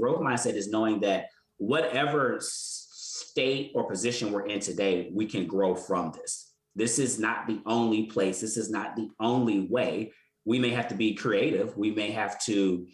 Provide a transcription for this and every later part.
growth mindset is knowing that whatever state or position we're in today, we can grow from this. This is not the only place. This is not the only way. We may have to be creative. We may have to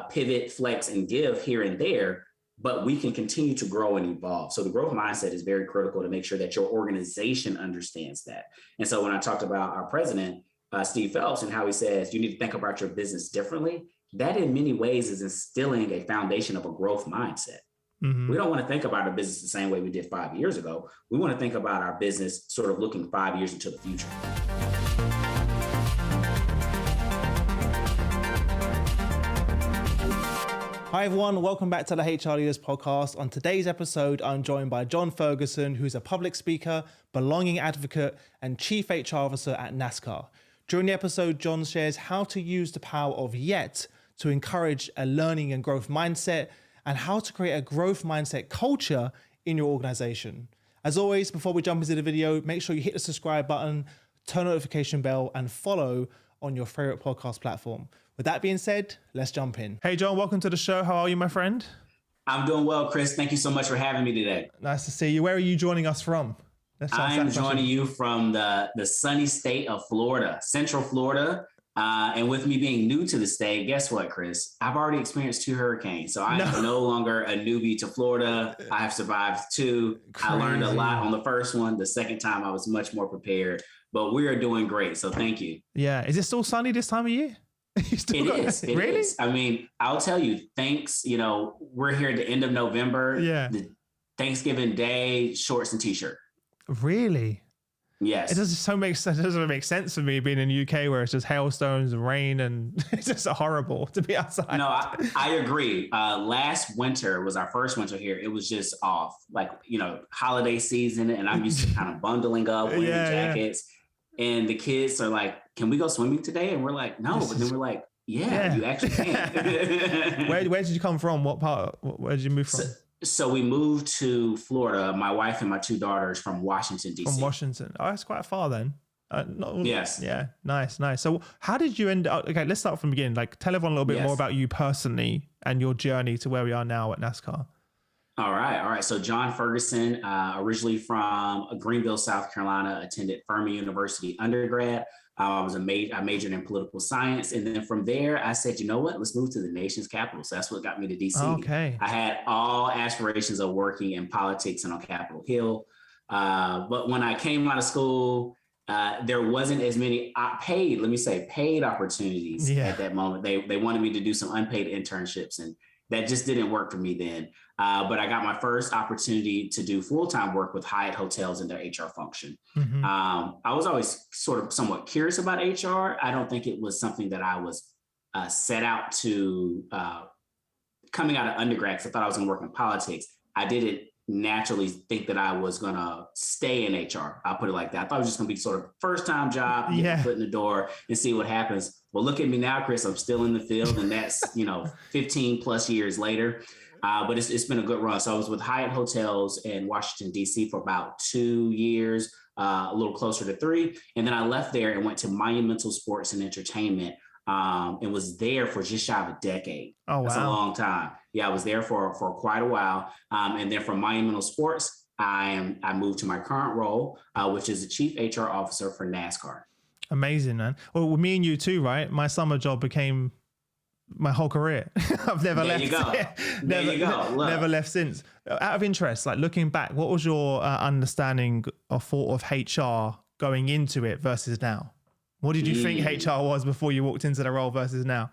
pivot, flex, and give here and there, but we can continue to grow and evolve. So the growth mindset is very critical to make sure that your organization understands that. And so when I talked about our president, Steve Phelps, and how he says you need to think about your business differently, that in many ways is instilling a foundation of a growth mindset. We don't want to think about our business the same way we did 5 years ago. We want to think about our business sort of looking 5 years into the future. Hi everyone, welcome back to the HR Leaders Podcast. On today's episode, I'm joined by John Ferguson, who's a public speaker, belonging advocate, and chief HR officer at Nascar. During the episode, John shares how to use the power of yet to encourage a learning and growth mindset, and how to create a growth mindset culture in your organization. As always, before we jump into the video, make sure you hit the subscribe button, turn the notification bell, and follow on your favorite podcast platform. With that being said, let's jump in. Hey, John, welcome to the show. How are you, my friend? I'm doing well, Chris. Thank you so much for having me today. Nice to see you. Where are you joining us from? I am joining you from the sunny state of Florida, Central Florida. And with me being new to the state, guess what, Chris? I've already experienced 2 hurricanes. So I am no longer a newbie to Florida. I have survived 2. Crazy. I learned a lot on the first one. The second time I was much more prepared, but we are doing great. So thank you. Yeah. Is it still sunny this time of year? It is. I mean, I'll tell you, thanks. We're here at the end of November. Yeah. The Thanksgiving Day, shorts and t-shirt. Really? Yes. It doesn't make sense for me being in the UK where it's just hailstones and rain and it's just horrible to be outside. No, I agree. Last winter was our first winter here. It was just off, holiday season, and I'm used to kind of bundling up, wearing jackets. Yeah. And the kids are like, "Can we go swimming today?" And we're like, "No." But then we're like, "Yeah. You actually can." Where did you come from? What part? Where did you move from? So we moved to Florida, my wife and my 2 daughters, from Washington, D.C. From Washington. Oh, that's quite far then. Yes. Yeah. Nice. So how did you end up? Okay, let's start from the beginning. Tell everyone a little bit more about you personally and your journey to where we are now at Nascar. All right. So John Ferguson, originally from Greenville, South Carolina, attended Furman University undergrad. I majored in political science. And then from there, I said, you know what, let's move to the nation's capital. So that's what got me to DC. Okay. I had all aspirations of working in politics and on Capitol Hill. But when I came out of school, there wasn't as many paid opportunities at that moment. They wanted me to do some unpaid internships, and that just didn't work for me then. But I got my first opportunity to do full-time work with Hyatt Hotels in their HR function. Mm-hmm. I was always sort of somewhat curious about HR. I don't think it was something that I was set out to coming out of undergrad, because I thought I was going to work in politics. I didn't naturally think that I was going to stay in HR. I'll put it like that. I thought it was just going to be sort of first-time job, get foot in the door and see what happens. Well, look at me now, Chris. I'm still in the field, and that's 15 plus years later. But it's been a good run. So I was with Hyatt Hotels in Washington, D.C. for about 2 years, a little closer to 3. And then I left there and went to Monumental Sports and Entertainment, and was there for just shy of a decade. Oh, wow. That's a long time. Yeah, I was there for quite a while. And then from Monumental Sports, I moved to my current role, which is the chief HR officer for Nascar. Amazing, man. Well, with me and you too, right? My summer job became my whole career. I've never left. There you go. Look. Never left since. Out of interest, looking back, what was your understanding or thought of HR going into it versus now? What did you think HR was before you walked into the role versus now?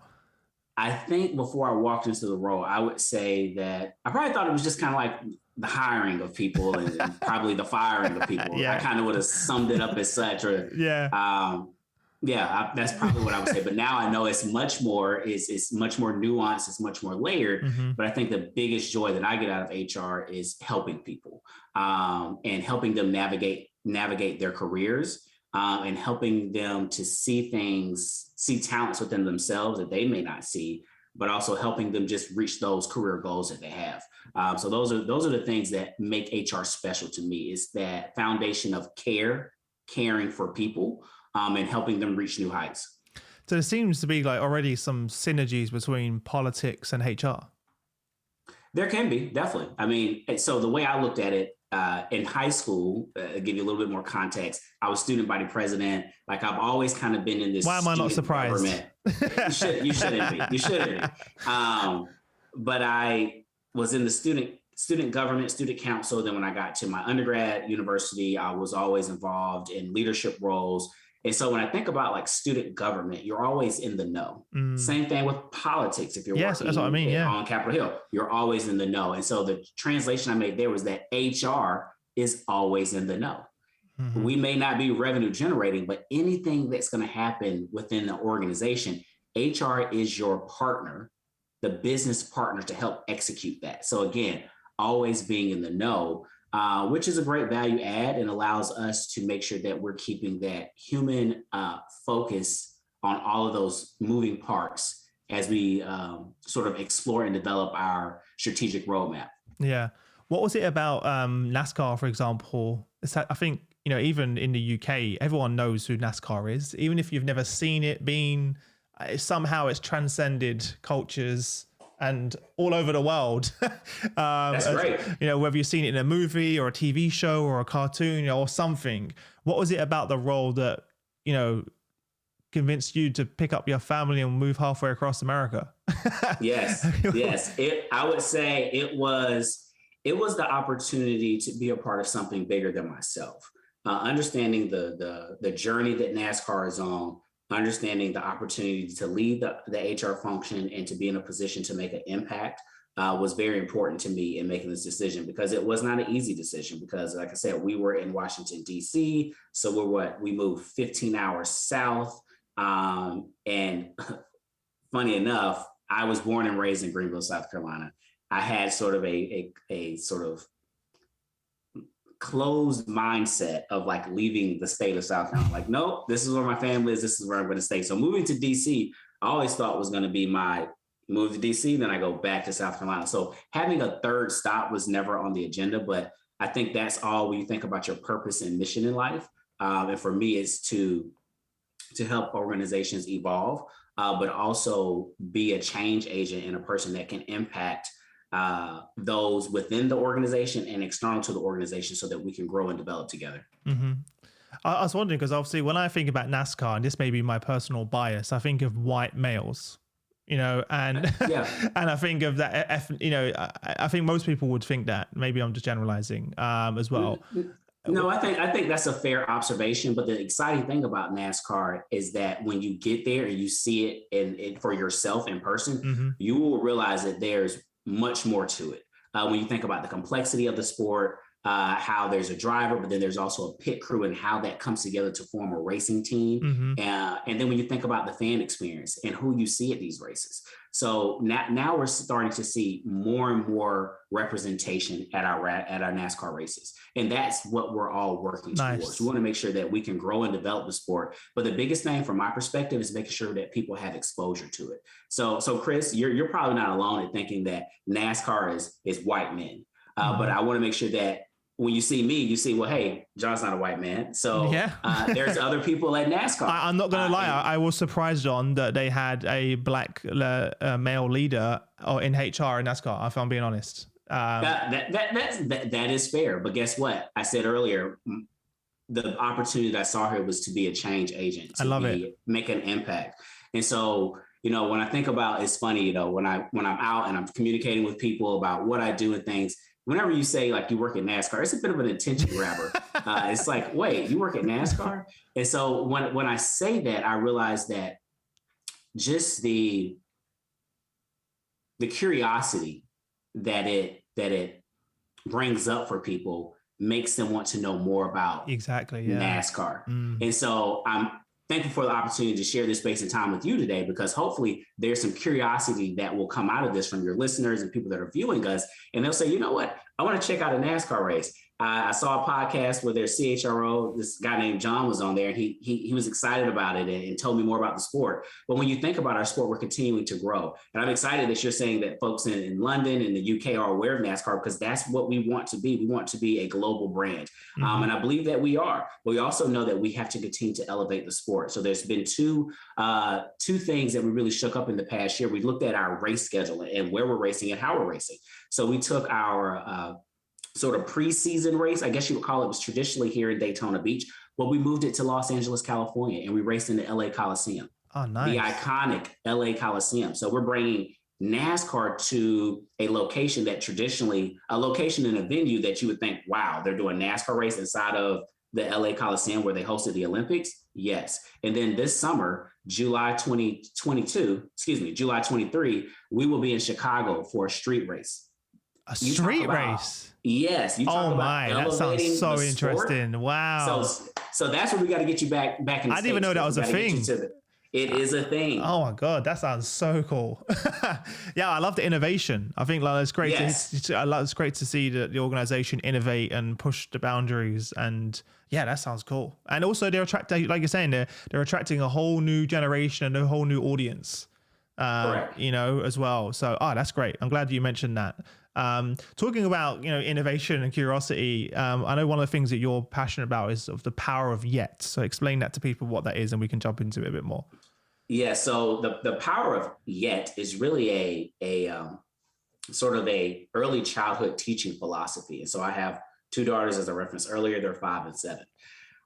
I think before I walked into the role, I would say that I probably thought it was just kind of like the hiring of people and probably the firing of people. Yeah. I kind of would have summed it up as such. That's probably what I would say. But now I know it's much more nuanced. It's much more layered. Mm-hmm. But I think the biggest joy that I get out of HR is helping people and helping them navigate their careers and helping them to see talents within themselves that they may not see, but also helping them just reach those career goals that they have. So those are the things that make HR special to me. Is that foundation of caring for people, and helping them reach new heights. So there seems to be already some synergies between politics and HR. There can be, definitely. I mean, so the way I looked at it in high school, give you a little bit more context, I was student body president. Like I've always kind of been in this. Why am I not surprised? Government. You shouldn't be. You shouldn't be. But I was in the student government, student council. Then when I got to my undergrad university, I was always involved in leadership roles. And so when I think about like student government, you're always in the know. Same thing with politics. If you're working that's what I mean, on Capitol Hill, you're always in the know. And so the translation I made there was that HR is always in the know. We may not be revenue generating, but anything that's going to happen within the organization, HR is your partner, the business partner to help execute that. So again, always being in the know, which is a great value add and allows us to make sure that we're keeping that human focus on all of those moving parts as we sort of explore and develop our strategic roadmap. Yeah. What was it about NASCAR, for example? I think, even in the UK, everyone knows who NASCAR is. Even if you've never seen it, somehow it's transcended cultures and all over the world. That's great. Whether you've seen it in a movie or a TV show or a cartoon, or something. What was it about the role that, convinced you to pick up your family and move halfway across America? Yes. I would say it was the opportunity to be a part of something bigger than myself. Understanding the journey that NASCAR is on, understanding the opportunity to lead the HR function and to be in a position to make an impact was very important to me in making this decision, because it was not an easy decision, because like I said, we were in Washington, D.C. So we moved 15 hours south. And funny enough, I was born and raised in Greenville, South Carolina. I had sort of a sort of closed mindset of like leaving the state of South Carolina. Like, nope, this is where my family is. This is where I'm going to stay. So moving to DC, I always thought was going to be my move to DC. Then I go back to South Carolina. So having a third stop was never on the agenda, but I think that's all when you think about your purpose and mission in life. And for me, it's to help organizations evolve, but also be a change agent and a person that can impact those within the organization and external to the organization so that we can grow and develop together. I was wondering, because obviously when I think about NASCAR, and this may be my personal bias, I think of white males, and and I think of that, I think most people would think that. Maybe I'm just generalizing as well. No, I think that's a fair observation. But the exciting thing about NASCAR is that when you get there and you see it for yourself in person, you will realize that there's much more to it. When you think about the complexity of the sport, how there's a driver, but then there's also a pit crew and how that comes together to form a racing team. And then when you think about the fan experience and who you see at these races. So now we're starting to see more and more representation at our NASCAR races. And that's what we're all working towards. We want to make sure that we can grow and develop the sport. But the biggest thing from my perspective is making sure that people have exposure to it. So Chris, you're probably not alone in thinking that NASCAR is white men. But I want to make sure that when you see me, you see, well, hey, John's not a white man. So there's other people at NASCAR. I'm not going to lie. I was surprised, John, that they had a black male leader in HR in NASCAR, if I'm being honest. That is fair. But guess what? I said earlier, the opportunity that I saw here was to be a change agent. I love it. Make an impact. And so, when I think about, it's funny, when I'm out and I'm communicating with people about what I do and things, whenever you say like you work at NASCAR, it's a bit of an attention grabber. It's like, wait, you work at NASCAR? And so when I say that, I realize that just the curiosity that it brings up for people makes them want to know more about NASCAR. And so I'm thankful for the opportunity to share this space and time with you today, because hopefully there's some curiosity that will come out of this from your listeners and people that are viewing us. And they'll say, you know what? I want to check out a NASCAR race. I saw a podcast where their CHRO, this guy named John, was on there, and he was excited about it and told me more about the sport. But when you think about our sport, we're continuing to grow. And I'm excited that you're saying that folks in London and the UK are aware of NASCAR, because that's what we want to be. We want to be a global brand. And I believe that we are. But we also know that we have to continue to elevate the sport. So there's been two things that we really shook up in the past year. We looked at our race schedule and where we're racing and how we're racing. So we took our sort of preseason race, I guess you would call it, was traditionally here in Daytona Beach, but we moved it to Los Angeles, California, and we raced in the LA Coliseum. Oh, nice. The iconic LA Coliseum. So we're bringing NASCAR to a location that traditionally, a location in a venue that you would think, wow, they're doing NASCAR race inside of the LA Coliseum where they hosted the Olympics. Yes. And then this summer, July 23, we will be in Chicago for a street race. A street race? Yes. You talk about that sounds so interesting. Sport. Wow. So that's where we got to get you back in. I didn't even know that was a thing. It is a thing. Oh my God, that sounds so cool. Yeah, I love the innovation. I think it's great. Yes. It's great to see the organization innovate and push the boundaries. And yeah, that sounds cool. And also they're attracting, like you're saying, they're attracting a whole new generation and a whole new audience. Correct. As well. So, that's great. I'm glad you mentioned that. Talking about, innovation and curiosity, I know one of the things that you're passionate about is of the power of yet. So explain that to people what that is, and we can jump into it a bit more. Yeah. So the power of yet is really a sort of a early childhood teaching philosophy. And so I have two daughters, as I referenced earlier, they're 5 and 7.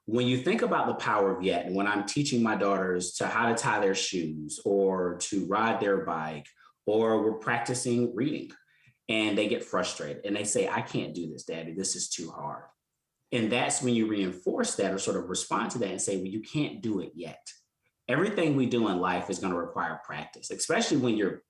When you think about the power of yet, and when I'm teaching my daughters to how to tie their shoes or to ride their bike, or we're practicing reading, and they get frustrated and they say, I can't do this, Daddy, this is too hard. And that's when you reinforce that or sort of respond to that and say, well, you can't do it yet. Everything we do in life is going to require practice, especially when you're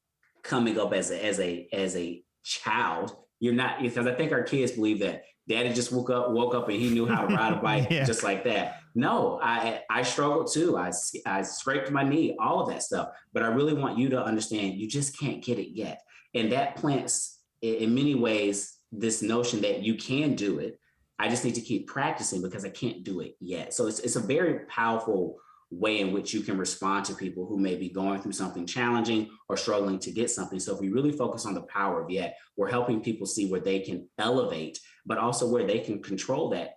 coming up as a child. You're not, because I think our kids believe that Daddy just woke up and he knew how to ride a bike just like that. No, I struggled too. I scraped my knee, all of that stuff. But I really want you to understand you just can't get it yet. And that plants, in many ways, this notion that you can do it. I just need to keep practicing because I can't do it yet. So it's a very powerful way in which you can respond to people who may be going through something challenging or struggling to get something. So if we really focus on the power of yet, we're helping people see where they can elevate, but also where they can control that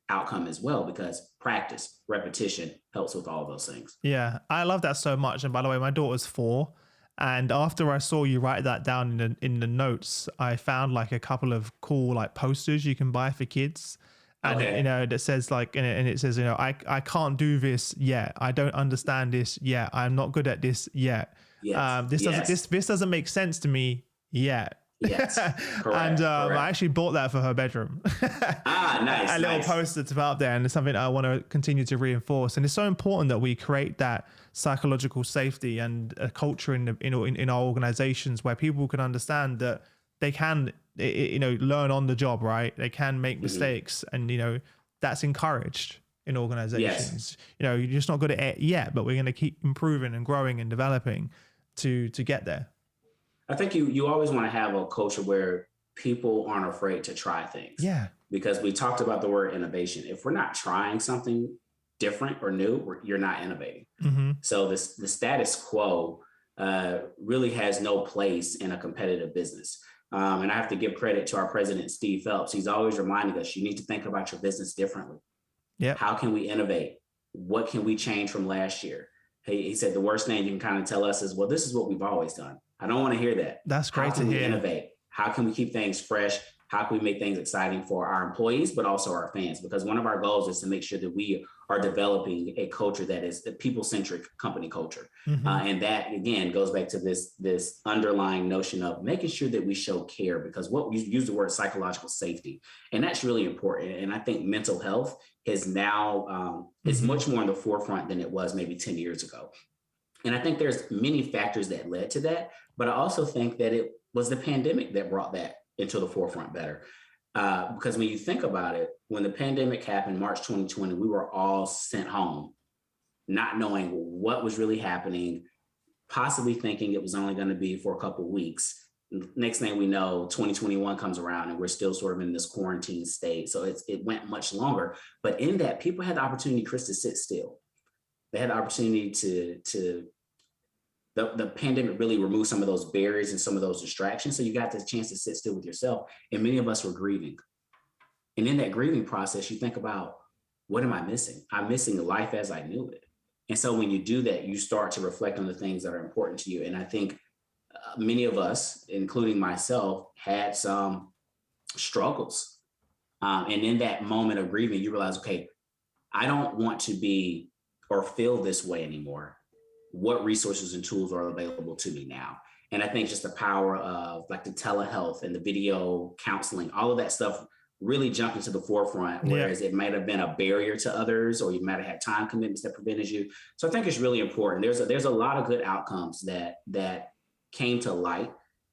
outcome as well, because practice, repetition helps with all those things. Yeah, I love that so much. And by the way, my daughter's 4. And after I saw you write that down in the notes, I found like a couple of cool like posters you can buy for kids. And that says like, and it says, I can't do this yet. I don't understand this yet. I'm not good at this yet. Yes. This doesn't make sense to me yet. Yes. Correct, I actually bought that for her bedroom. Nice. A little poster to put up there, and it's something I want to continue to reinforce. And it's so important that we create that psychological safety and a culture in our organizations where people can understand that they can, learn on the job, right? They can make mistakes, and that's encouraged in organizations. Yes. You're just not good at it yet, but we're going to keep improving and growing and developing to get there. I think you always want to have a culture where people aren't afraid to try things. Yeah. Because we talked about the word innovation. If we're not trying something different or new, you're not innovating. Mm-hmm. So the status quo really has no place in a competitive business. And I have to give credit to our president, Steve Phelps. He's always reminding us, you need to think about your business differently. Yeah. How can we innovate? What can we change from last year? He said the worst thing you can kind of tell us is, well, this is what we've always done. I don't want to hear that. That's great to hear. How can we innovate? How can we keep things fresh? How can we make things exciting for our employees, but also our fans? Because one of our goals is to make sure that we are developing a culture that is a people-centric company culture. Mm-hmm. And that, again, goes back to this underlying notion of making sure that we show care, because what we use the word psychological safety, and that's really important. And I think mental health is now is much more in the forefront than it was maybe 10 years ago. And I think there's many factors that led to that, but I also think that it was the pandemic that brought that into the forefront better. Because when you think about it, when the pandemic happened, March 2020, we were all sent home, not knowing what was really happening, possibly thinking it was only going to be for a couple of weeks. next thing we know, 2021 comes around and we're still sort of in this quarantine state. So it went much longer. But in that, people had the opportunity, Chris, to sit still. They had the opportunity the pandemic really removed some of those barriers and some of those distractions. So you got the chance to sit still with yourself. And many of us were grieving. And in that grieving process, you think about, what am I missing? I'm missing life as I knew it. And so when you do that, you start to reflect on the things that are important to you. And I think many of us, including myself, had some struggles. And in that moment of grieving, you realize, okay, I don't want to be or feel this way anymore. What resources and tools are available to me now? And I think just the power of like the telehealth and the video counseling, all of that stuff really jumped into the forefront, whereas it might have been a barrier to others, or you might have had time commitments that prevented you. So I think it's really important. There's a lot of good outcomes that came to light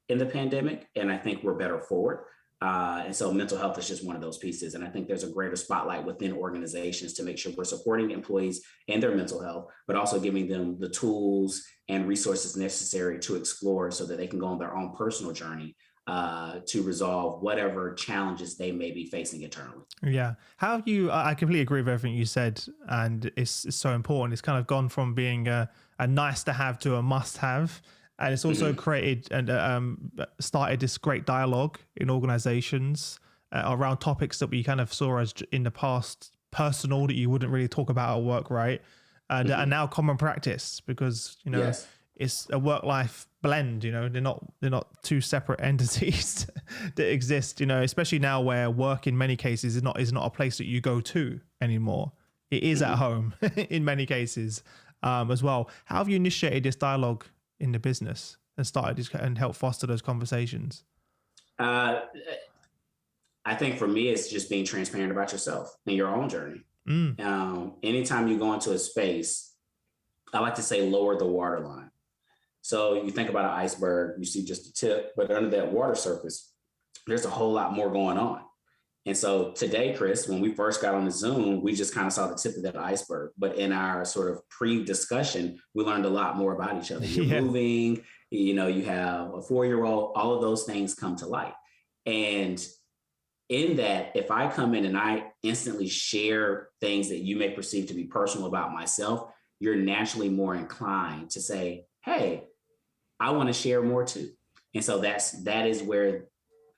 in the pandemic, and I think we're better for it. And so mental health is just one of those pieces. And I think there's a greater spotlight within organizations to make sure we're supporting employees and their mental health, but also giving them the tools and resources necessary to explore so that they can go on their own personal journey to resolve whatever challenges they may be facing internally. Yeah. How have you, I completely agree with everything you said, and it's so important. It's kind of gone from being a nice to have to a must have. And it's also created and started this great dialogue in organizations around topics that we kind of saw as in the past personal, that you wouldn't really talk about at work, right? And now common practice, because, you know, it's a work-life blend, you know, they're not two separate entities that exist, you know, especially now where work in many cases is not a place that you go to anymore. It is at home in many cases as well. How have you initiated this dialogue in the business and started and help foster those conversations? I think for me, it's just being transparent about yourself and your own journey. Anytime you go into a space, I like to say lower the waterline. So you think about an iceberg, you see just the tip, but under that water surface, there's a whole lot more going on. And so today, Chris, when we first got on the Zoom, we just kind of saw the tip of that iceberg. But in our sort of pre-discussion, we learned a lot more about each other. You're moving, you know, you have a 4-year-old, all of those things come to light. And in that, if I come in and I instantly share things that you may perceive to be personal about myself, you're naturally more inclined to say, hey, I want to share more too. And so that is where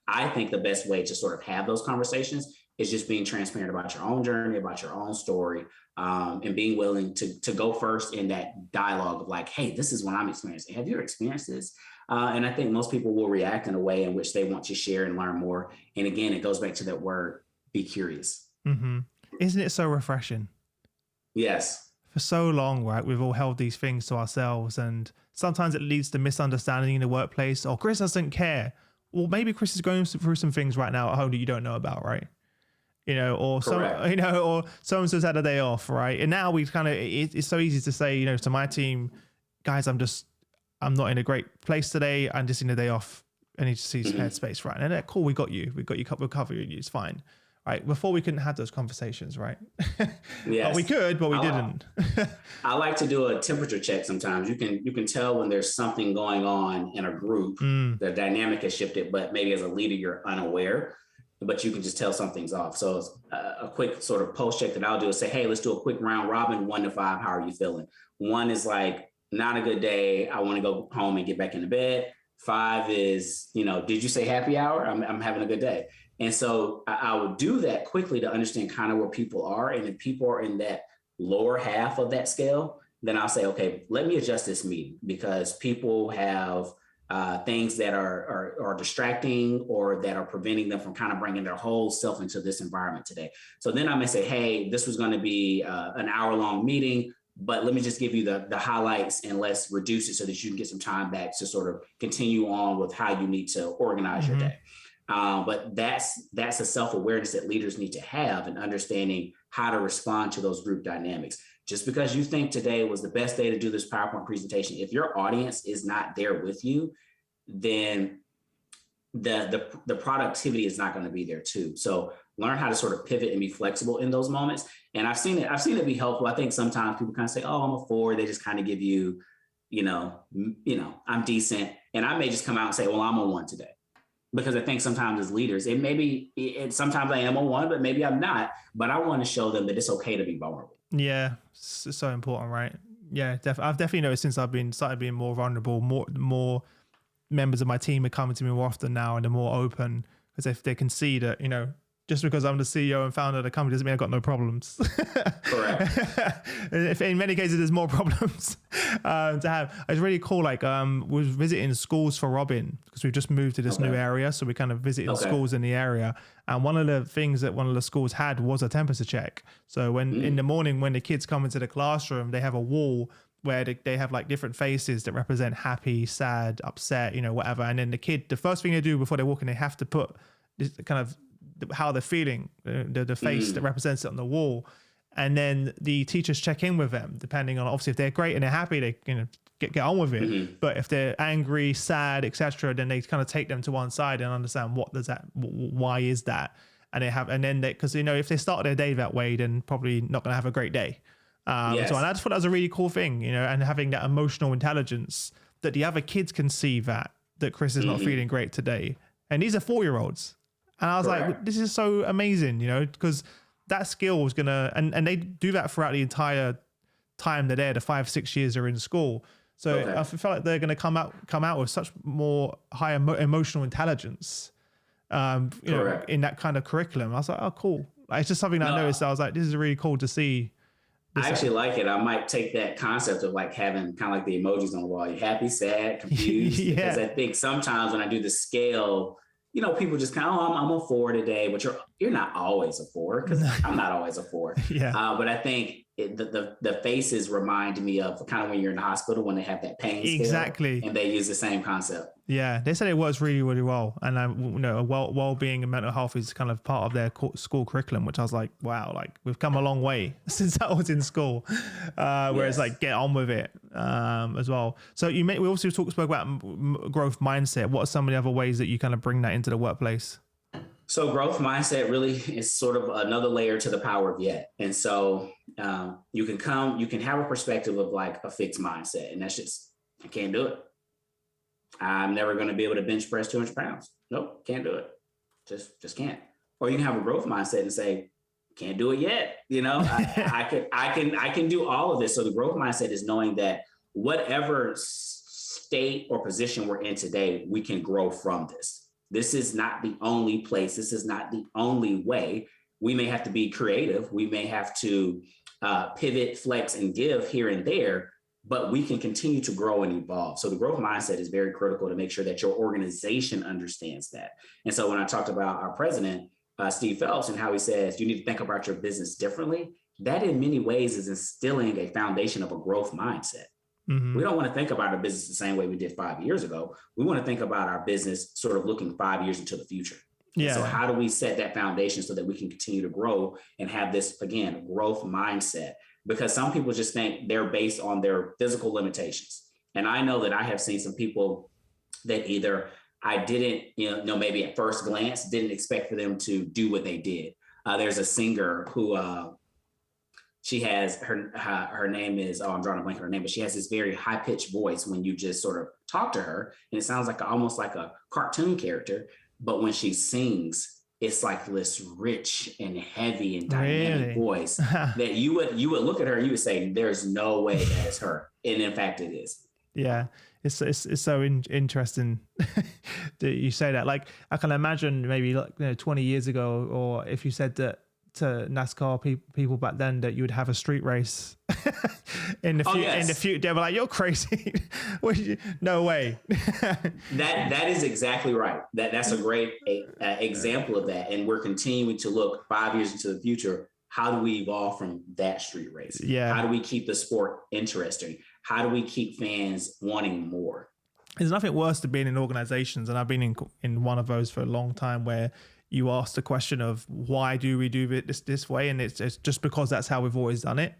I think the best way to sort of have those conversations is just being transparent about your own journey, about your own story, and being willing to go first in that dialogue of like, hey, this is what I'm experiencing. Have you ever experienced this? And I think most people will react in a way in which they want to share and learn more. And again, it goes back to that word, be curious. Isn't it so refreshing? Yes. For so long, right, we've all held these things to ourselves, and sometimes it leads to misunderstanding in the workplace. Or Chris doesn't care. Well, maybe Chris is going through some things right now at home that you don't know about, right? You know, or or so-and-so's had a day off, right? And now we've kind of, it's so easy to say, you know, to my team, guys, I'm not in a great place today. I'm just in a day off. I need to see some headspace, right? And cool, we got you. We'll cover you. It's fine. Right. Before we couldn't have those conversations, right? Yes. We could, but we didn't. I like to do a temperature check sometimes. You can tell when there's something going on in a group, the dynamic has shifted, but maybe as a leader, you're unaware, but you can just tell something's off. So a quick sort of post check that I'll do is say, hey, let's do a quick round robin, 1 to 5. How are you feeling? 1 is like, not a good day. I want to go home and get back into bed. 5 is, you know, did you say happy hour? I'm having a good day. And so I would do that quickly to understand kind of where people are. And if people are in that lower half of that scale, then I'll say, okay, let me adjust this meeting, because people have things that are distracting or that are preventing them from kind of bringing their whole self into this environment today. So then I may say, hey, this was going to be an hour-long meeting, but let me just give you the highlights and let's reduce it so that you can get some time back to sort of continue on with how you need to organize your day. But that's a self-awareness that leaders need to have, and understanding how to respond to those group dynamics. Just because you think today was the best day to do this PowerPoint presentation, if your audience is not there with you, then the productivity is not going to be there too. So learn how to sort of pivot and be flexible in those moments. And I've seen it be helpful. I think sometimes people kind of say, oh, I'm a 4. They just kind of give you, you know, I'm decent. And I may just come out and say, well, I'm on one today. Because I think sometimes as leaders, sometimes I am on one, but maybe I'm not. But I want to show them that it's okay to be vulnerable. Yeah, it's so important, right? Yeah, I've definitely noticed since I've started being more vulnerable, more members of my team are coming to me more often now, and they're more open because if they can see that, just because I'm the CEO and founder of the company doesn't mean I've got no problems. Correct. If in many cases there's more problems to have. It's really cool. Like we was visiting schools for Robin because we've just moved to this new area, so we kind of visited schools in the area. And one of the things that one of the schools had was a temperature check. So when in the morning when the kids come into the classroom, they have a wall where they have like different faces that represent happy, sad, upset, whatever. And then the first thing they do before they walk in, they have to put this kind of how they're feeling, the face that represents it on the wall. And then the teachers check in with them, depending on obviously if they're great and they're happy, they get on with it. But if they're angry, sad, etc., then they kind of take them to one side and understand why is that, and because if they start their day that way, then probably not going to have a great day. So and I just thought that was a really cool thing, and having that emotional intelligence that the other kids can see that Chris is not feeling great today, and these are 4-year-olds. And I was like, this is so amazing, because that skill is going to, and they do that throughout the entire time they're there, the 5-6 years they're in school. So I felt like they're going to come out with such more higher emotional intelligence, in that kind of curriculum. I was like, oh, cool. It's just something that I noticed. I was like, this is really cool to see. I actually like it. I might take that concept of like having kind of like the emojis on the wall. You're happy, sad, confused. Because I think sometimes when I do the scale, people just kind of, I'm a 4 today, but you're not always a 4 because I'm not always a 4. But I think the faces remind me of kind of when you're in the hospital when they have that pain scale, and they use the same concept. Yeah, they said it works really, really well, and well-being and mental health is kind of part of their school curriculum, which I was like, wow, like we've come a long way since I was in school, where it's like get on with it as well. So we also spoke about growth mindset. What are some of the other ways that you kind of bring that into the workplace? So growth mindset really is sort of another layer to the power of yet. And so you can have a perspective of like a fixed mindset, and that's just, I can't do it. I'm never going to be able to bench press 200 pounds. Nope, can't do it. Just can't. Or you can have a growth mindset and say, can't do it yet. I can do all of this. So the growth mindset is knowing that whatever state or position we're in today, we can grow from this. This is not the only place. This is not the only way. We may have to be creative. We may have to pivot, flex, and give here and there, but we can continue to grow and evolve. So the growth mindset is very critical to make sure that your organization understands that. And so when I talked about our president, Steve Phelps, and how he says, you need to think about your business differently, that in many ways is instilling a foundation of a growth mindset. We don't want to think about our business the same way we did 5 years ago. We want to think about our business sort of looking 5 years into the future. Yeah. So how do we set that foundation so that we can continue to grow and have this, again, growth mindset? Because some people just think they're based on their physical limitations. And I know that I have seen some people that either I didn't, maybe at first glance, didn't expect for them to do what they did. There's a singer who she has her name is, I'm drawing a blank on her name, but she has this very high pitched voice when you just sort of talk to her, and it sounds like almost like a cartoon character. But when she sings, it's like this rich and heavy and dynamic voice that you would look at her and you would say, there's no way that is her. And in fact, it is. Yeah. It's so interesting that you say that. Like, I can imagine maybe 20 years ago, or if you said that to NASCAR people back then, that you would have a street race in the future, they were like, you're crazy. No way. that is exactly right. That's a great example of that. And we're continuing to look 5 years into the future. How do we evolve from that street race? Yeah. How do we keep the sport interesting? How do we keep fans wanting more? There's nothing worse than being in organizations, and I've been in one of those for a long time, where you ask the question of why do we do it this way? And it's just because that's how we've always done it.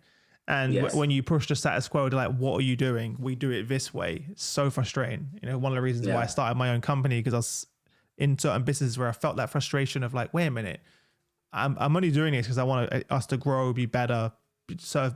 And when you push the status quo, they're like, what are you doing? We do it this way. It's so frustrating. One of the reasons why I started my own company, because I was in certain businesses where I felt that frustration of like, wait a minute, I'm only doing this because I want us to grow, be better, serve,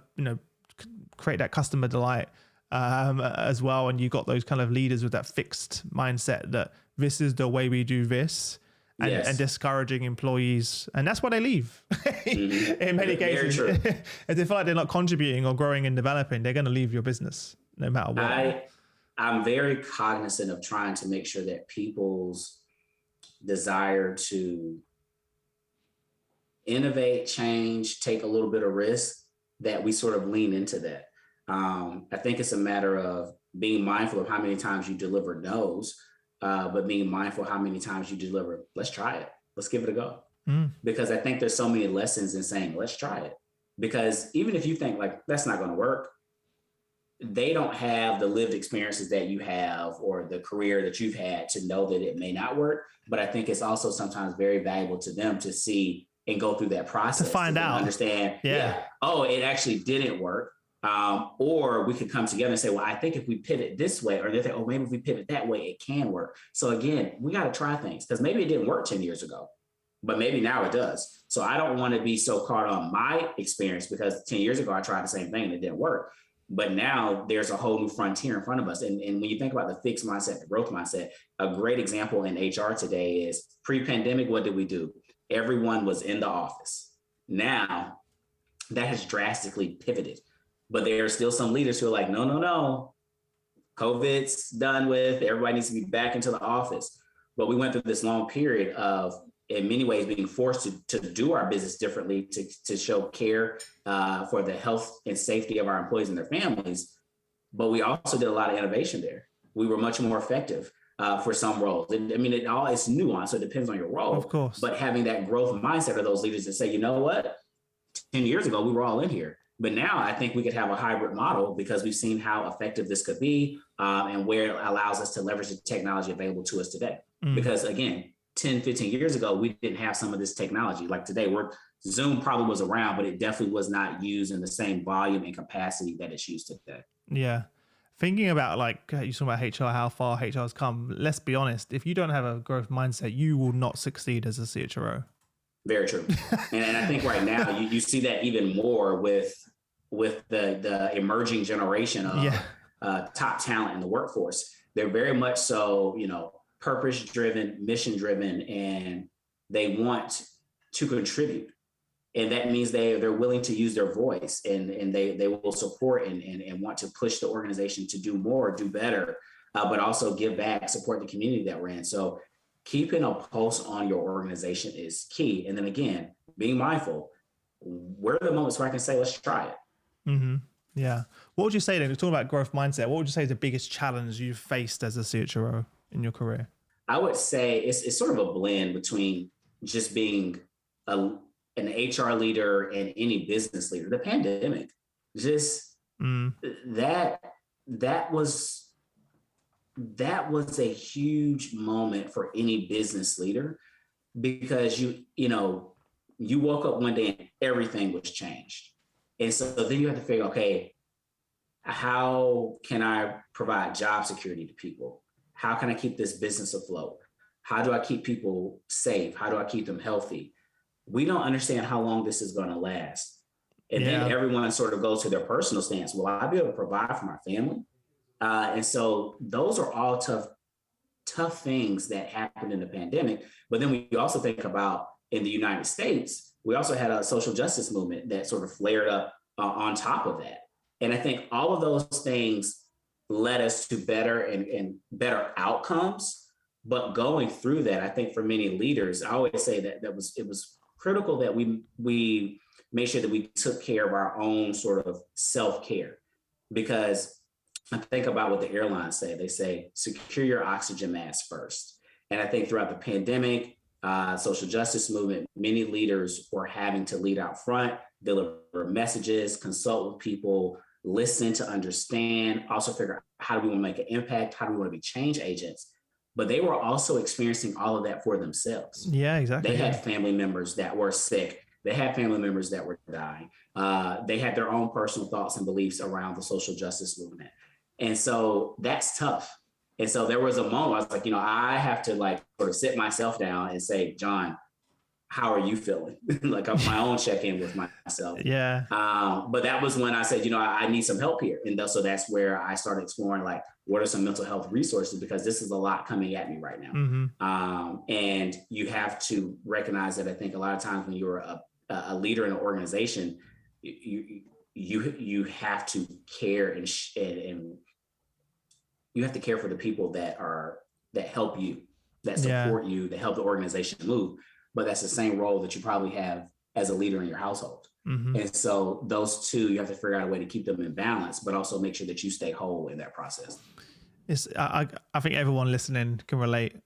create that customer delight. as well. And you got those kind of leaders with that fixed mindset that this is the way we do this. And discouraging employees, and that's why they leave. In many cases, if they feel like they're not contributing or growing and developing, they're going to leave your business no matter what. I'm very cognizant of trying to make sure that people's desire to innovate, change, take a little bit of risk, that we sort of lean into that. I think it's a matter of being mindful of how many times you deliver no's. But being mindful how many times you deliver, let's try it. Let's give it a go. Because I think there's so many lessons in saying, let's try it. Because even if you think like, that's not going to work, they don't have the lived experiences that you have or the career that you've had to know that it may not work. But I think it's also sometimes very valuable to them to see and go through that process. To find out. Understand, oh, it actually didn't work. Or we could come together and say, well, I think if we pivot this way, or they think, oh, maybe if we pivot that way, it can work. So again, we got to try things because maybe it didn't work 10 years ago, but maybe now it does. So I don't want to be so caught on my experience because 10 years ago, I tried the same thing and it didn't work. But now there's a whole new frontier in front of us. And when you think about the fixed mindset, the growth mindset, a great example in HR today is pre-pandemic, what did we do? Everyone was in the office. Now that has drastically pivoted. But there are still some leaders who are like, no, COVID's done with, everybody needs to be back into the office. But we went through this long period of, in many ways, being forced to do our business differently, to show care for the health and safety of our employees and their families. But we also did a lot of innovation there. We were much more effective for some roles. And I mean, it's nuanced, so it depends on your role. Of course. But having that growth mindset of those leaders that say, you know what, 10 years ago, we were all in here. But now I think we could have a hybrid model because we've seen how effective this could be and where it allows us to leverage the technology available to us today. Because again, 10, 15 years ago, we didn't have some of this technology. Like today, Zoom probably was around, but it definitely was not used in the same volume and capacity that it's used today. Yeah. Thinking about like you talking about HR, how far HR has come, let's be honest, if you don't have a growth mindset, you will not succeed as a CHRO. Very true. And I think right now you see that even more with the emerging generation of top talent in the workforce. They're very much so, purpose driven, mission driven, and they want to contribute. And that means they're willing to use their voice and they will support and want to push the organization to do more, do better, but also give back, support the community that we're in. So keeping a pulse on your organization is key. And then again, being mindful, where are the moments where I can say, let's try it? Mm-hmm. Yeah. What would you say then? We're talking about growth mindset. What would you say is the biggest challenge you've faced as a CHRO in your career? I would say it's sort of a blend between just being an HR leader and any business leader. The pandemic, just that was a huge moment for any business leader because you woke up one day and everything was changed. And so then you have to figure, okay, how can I provide job security to people? How can I keep this business afloat? How do I keep people safe? How do I keep them healthy? We don't understand how long this is going to last. And then everyone sort of goes to their personal stance. Will I be able to provide for my family? And so those are all tough things that happened in the pandemic. But then we also think about in the United States, we also had a social justice movement that sort of flared up on top of that. And I think all of those things led us to better and better outcomes. But going through that, I think for many leaders, I always say that it was critical that we made sure that we took care of our own sort of self-care. Because I think about what the airlines say. They say, secure your oxygen mask first. And I think throughout the pandemic, social justice movement, many leaders were having to lead out front, deliver messages, consult with people, listen to understand, also figure out how do we want to make an impact? How do we want to be change agents? But they were also experiencing all of that for themselves. Yeah, exactly. They had family members that were sick. They had family members that were dying. They had their own personal thoughts and beliefs around the social justice movement. And so that's tough. And so there was a moment I was like, I have to sort of sit myself down and say, John, how are you feeling? Like my own check-in with myself. Yeah. But that was when I said, I need some help here. And so that's where I started exploring, like, what are some mental health resources? Because this is a lot coming at me right now. Mm-hmm. And you have to recognize that I think a lot of times when you're a leader in an organization, you have to care and you have to care for the people that help you, that support you, that help the organization move. But that's the same role that you probably have as a leader in your household. Mm-hmm. And so those two, you have to figure out a way to keep them in balance, but also make sure that you stay whole in that process. I think everyone listening can relate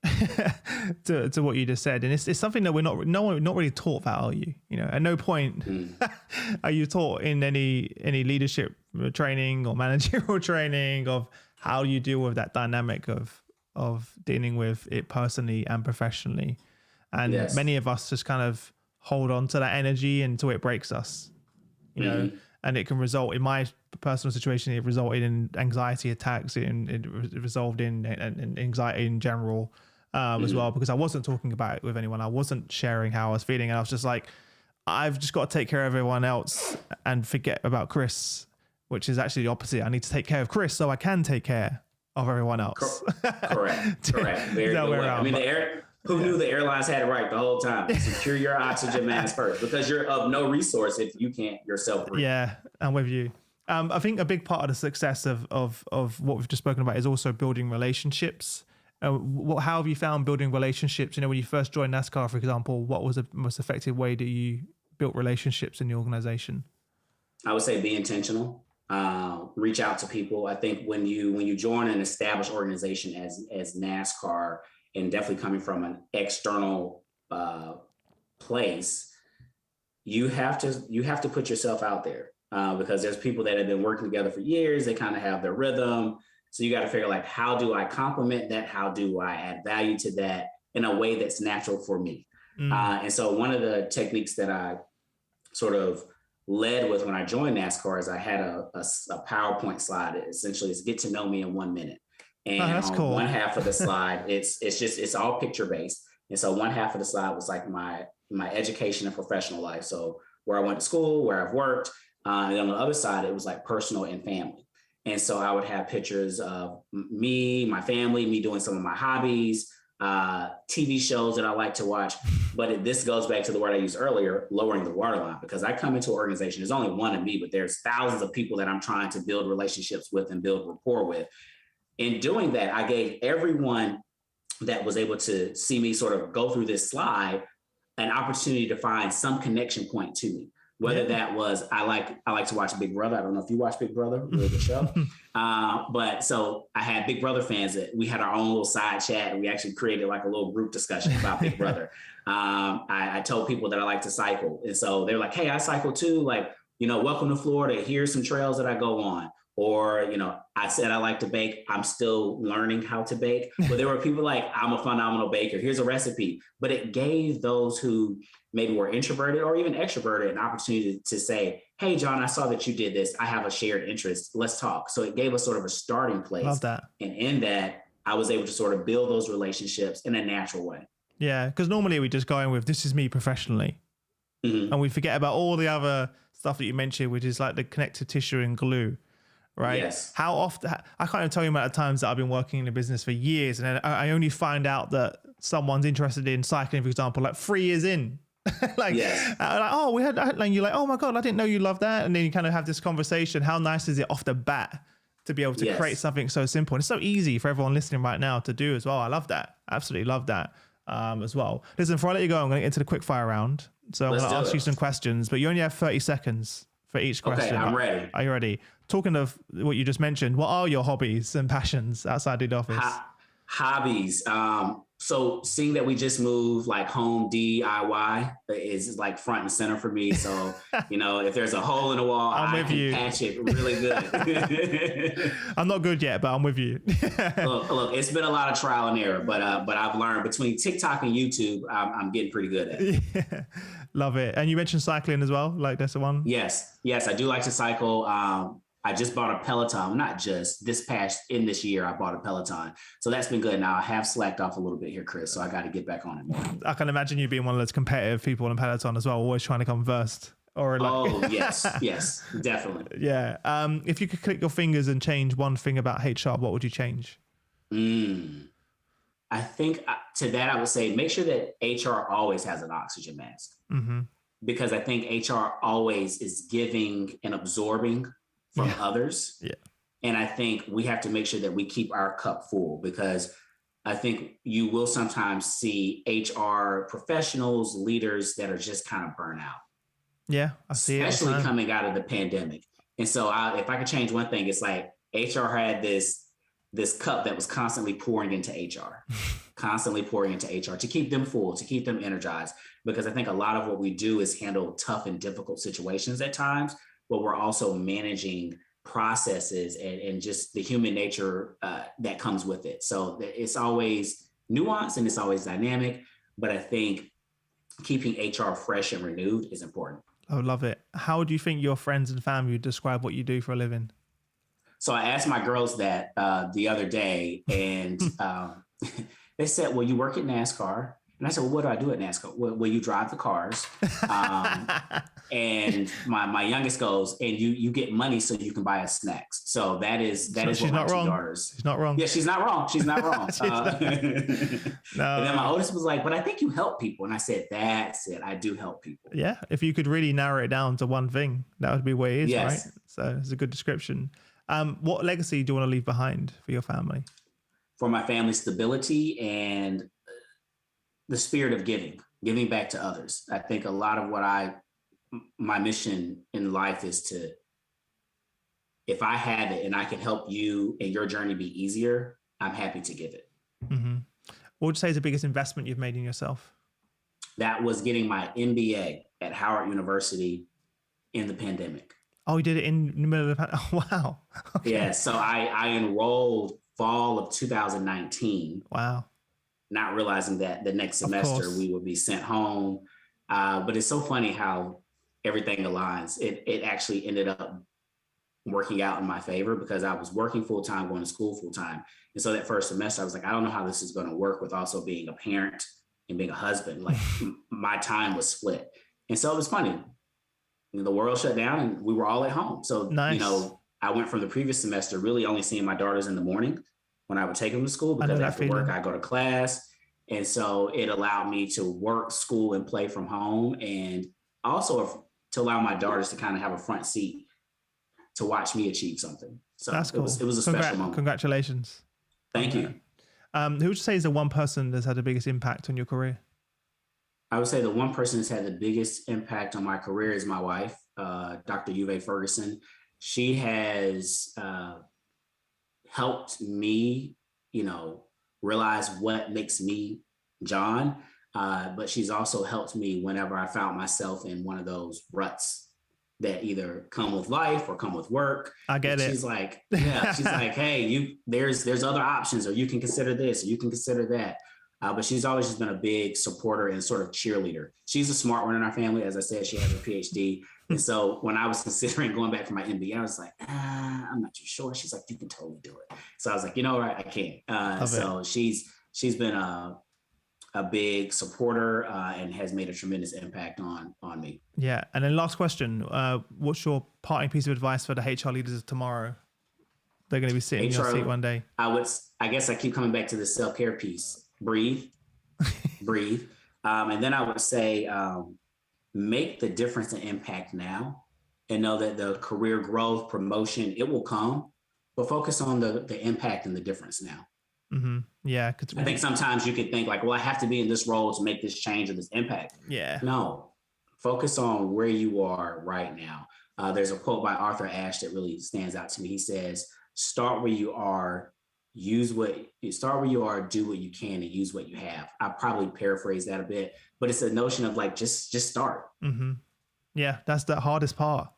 to what you just said, and it's something that we're not really taught that, are you? At no point are you taught in any leadership training or managerial training of how you deal with that dynamic of dealing with it personally and professionally. And many of us just kind of hold on to that energy until it breaks us, know, and it can result, in my personal situation, it resulted in anxiety attacks, and it resolved in anxiety in general as well, because I wasn't talking about it with anyone. I wasn't sharing how I was feeling. And I was just like, I've just got to take care of everyone else and forget about Chris, which is actually the opposite. I need to take care of Chris so I can take care of everyone else. Correct. Very good. I mean, who knew the airlines had it right the whole time? Secure your oxygen mask first, because you're of no resource if you can't yourself breathe. Yeah, I'm with you. I think a big part of the success of what we've just spoken about is also building relationships. How have you found building relationships? When you first joined Nascar, for example, what was the most effective way that you built relationships in the organization? I would say be intentional. Reach out to people. I think when you join an established organization as NASCAR, and definitely coming from an external place, you have to put yourself out there because there's people that have been working together for years. They kind of have their rhythm. So you got to figure, like, how do I complement that? How do I add value to that in a way that's natural for me? And so one of the techniques that I sort of led with when I joined NASCAR is I had a PowerPoint slide. Essentially, it's get to know me in 1 minute. And on cool. One half of the slide, it's all picture based. And so one half of the slide was like my education and professional life. So where I went to school, where I've worked. And on the other side, it was like personal and family. And so I would have pictures of me, my family, me doing some of my hobbies, TV shows that I like to watch. But this goes back to the word I used earlier, lowering the waterline, because I come into an organization, there's only one of me, but there's thousands of people that I'm trying to build relationships with and build rapport with. In doing that, I gave everyone that was able to see me sort of go through this slide an opportunity to find some connection point to me. Whether that was, I like to watch Big Brother. I don't know if you watch Big Brother, really good show. But so I had Big Brother fans that we had our own little side chat, and we actually created like a little group discussion about Big Brother. I told people that I like to cycle. And so they're like, hey, I cycle too. Like, welcome to Florida. Here's some trails that I go on. Or, I said I like to bake. I'm still learning how to bake. But there were people like, I'm a phenomenal baker. Here's a recipe. But it gave those who maybe were introverted or even extroverted an opportunity to say, hey, John, I saw that you did this. I have a shared interest. Let's talk. So it gave us sort of a starting place. Love that. And in that, I was able to sort of build those relationships in a natural way. Yeah, because normally we just go in with, this is me professionally. Mm-hmm. And we forget about all the other stuff that you mentioned, which is like the connective tissue and glue. Right. Yes. How often, I can't even tell you the amount of times that I've been working in the business for years, and then I only find out that someone's interested in cycling, for example, like 3 years in. Like, oh, we had, and you're like, oh my God, I didn't know you loved that. And then you kind of have this conversation. How nice is it off the bat to be able to create something so simple? And it's so easy for everyone listening right now to do as well. I love that. Absolutely love that as well. Listen, before I let you go, I'm going to get into the quick fire round. So I'm going to ask you some questions, but you only have 30 seconds for each question. Okay, I'm ready. Are you ready? Talking of what you just mentioned, what are your hobbies and passions outside the office? Hobbies. So seeing that we just moved, like home DIY is like front and center for me. So, if there's a hole in the wall, I can patch it really good. I'm not good yet, but I'm with you. Look, it's been a lot of trial and error, but I've learned between TikTok and YouTube, I'm getting pretty good at it. Yeah. Love it. And you mentioned cycling as well. Like that's the one? Yes. I do like to cycle. I just bought a Peloton, not just in this year, I bought a Peloton. So that's been good. Now I have slacked off a little bit here, Chris. So I got to get back on it more. I can imagine you being one of those competitive people on Peloton as well, always trying to come first. Or like, oh, yes, definitely. Yeah. If you could click your fingers and change one thing about HR, what would you change? I think to that, I would say make sure that HR always has an oxygen mask. Because I think HR always is giving and absorbing from others. Yeah. And I think we have to make sure that we keep our cup full, because I think you will sometimes see HR professionals, leaders that are just kind of burnt out. Yeah, I see especially it. Coming out of the pandemic. And so if I could change one thing, it's like HR had this cup that was constantly pouring into HR, to keep them full, to keep them energized. Because I think a lot of what we do is handle tough and difficult situations at times, but we're also managing processes and just the human nature that comes with it. So it's always nuanced and it's always dynamic, but I think keeping HR fresh and renewed is important. I love it. How do you think your friends and family would describe what you do for a living? So I asked my girls that the other day, and they said, well, you work at NASCAR. And I said, well, what do I do at NASCAR? Well, you drive the cars. And my youngest goes, and you get money so you can buy us snacks. So that is what my two daughters. She's not wrong. Yeah, she's not wrong. She's not wrong. No. And then my oldest was like, but I think you help people. And I said, that's it. I do help people. Yeah. If you could really narrow it down to one thing, that would be what it is, yes. Right? So it's a good description. What legacy do you want to leave behind for your family? For my family, stability and the spirit of giving back to others. I think a lot of my mission in life is to, if I have it and I can help you and your journey be easier, I'm happy to give it. Mm-hmm. What would you say is the biggest investment you've made in yourself? That was getting my MBA at Howard University in the pandemic. Oh, you did it in the middle of the pandemic? Oh, wow. Okay. Yeah. So I enrolled fall of 2019. Wow. Not realizing that the next semester we would be sent home. But it's so funny how everything aligns. It actually ended up working out in my favor because I was working full-time, going to school full-time. And so that first semester, I was like, I don't know how this is going to work with also being a parent and being a husband. Like my time was split. And so it was funny. The world shut down and we were all at home. So, nice. I went from the previous semester really only seeing my daughters in the morning when I would take them to school, because after work, I go to class. And so it allowed me to work, school, and play from home. And also to allow my daughters to kind of have a front seat to watch me achieve something. So that's cool. It was a special moment. Congratulations. Thank you. Who would you say is the one person that's had the biggest impact on your career? I would say the one person that's had the biggest impact on my career is my wife, Dr. John Ferguson. She has helped me, realize what makes me John. But she's also helped me whenever I found myself in one of those ruts that either come with life or come with work. I get it. She's like, hey, there's other options, or you can consider this, or you can consider that. But she's always just been a big supporter and sort of cheerleader. She's a smart one in our family. As I said, she has a PhD. And so when I was considering going back for my MBA, I was like, I'm not too sure. She's like, you can totally do it. So I was like, you know what, I can. So she's been a big supporter and has made a tremendous impact on me. Yeah. And then last question, what's your parting piece of advice for the HR leaders of tomorrow? They're going to be sitting in your seat one day. I guess I keep coming back to the self-care piece. Breathe. And then I would say, make the difference and impact now, and know that the career growth, promotion, it will come, but focus on the impact and the difference now. Mm-hmm. Yeah. I think sometimes you could think like, well, I have to be in this role to make this change or this impact. Yeah. No, focus on where you are right now. There's a quote by Arthur Ashe that really stands out to me. He says, start where you are, do what you can, and use what you have. I probably paraphrase that a bit, but it's a notion of like, just start. Mm-hmm. Yeah. That's the hardest part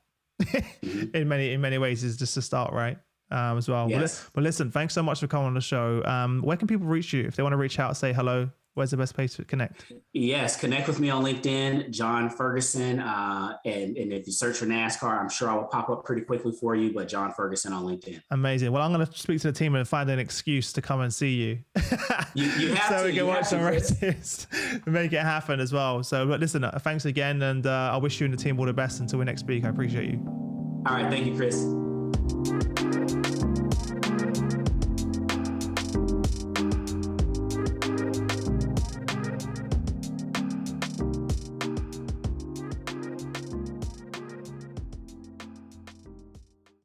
mm-hmm. in many ways, is just to start, right? As well. Yes. Well, listen, thanks so much for coming on the show. Where can people reach you if they want to reach out, say hello? Where's the best place to connect? Yes, connect with me on LinkedIn, John Ferguson. And if you search for NASCAR, I'm sure I will pop up pretty quickly for you, but John Ferguson on LinkedIn. Amazing. Well, I'm going to speak to the team and find an excuse to come and see you. You have so to. we can watch some races and make it happen as well. So, but listen, thanks again. And I wish you and the team all the best until we next speak. I appreciate you. All right. Thank you, Chris.